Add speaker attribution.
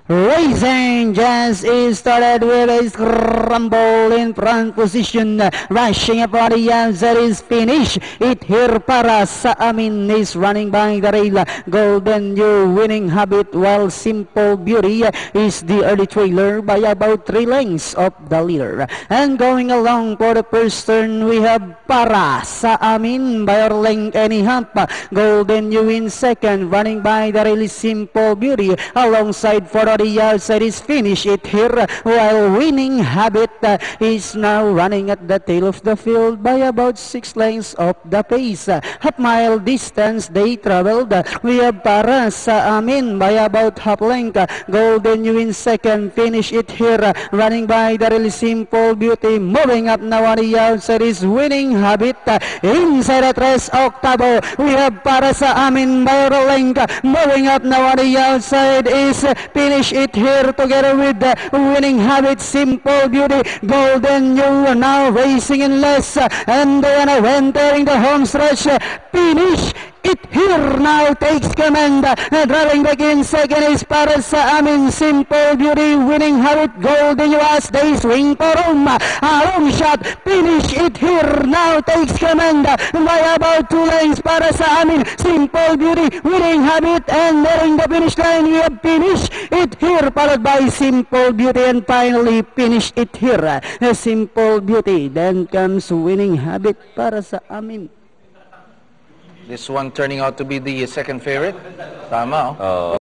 Speaker 1: Racing just is started with a scramble in front position. Rushing up on the outside is finished. It here para sa amin is running by the rail. Golden New winning habit while Simple Beauty is the early trailer by about 3 lengths of the leader. And going along for the first turn we have para sa amin by our length and a half. Golden New in second, running by the rail is Simple Beauty. Alongside for the outside is finish it here, while winning habit is now running at the tail of the field by about 6 lengths of the pace. Half mile distance they traveled. We have para sa amin by about half length. Golden New in second, finish it here, running by the really Simple Beauty. Moving up now on the outside is winning habit. Inside at 3 Octavo we have para sa amin by a length. Moving up now on the outside is finish it here together with the winning habit Simple Beauty. Golden New now racing in less, and they are now entering the home stretch. Finish it here now takes command. Driving back in second is para sa amin Simple Beauty. Winning habit Golden New as they swing for home. A long shot. Finish it here now takes command by about 2 lengths para sa amin Simple Beauty. Winning habit, and nearing the finish line we have finished it here followed by Simple Beauty, and finally finish it here Simple Beauty. Then comes winning habit para sa amin.
Speaker 2: This one turning out to be the second favorite. Tama, oh.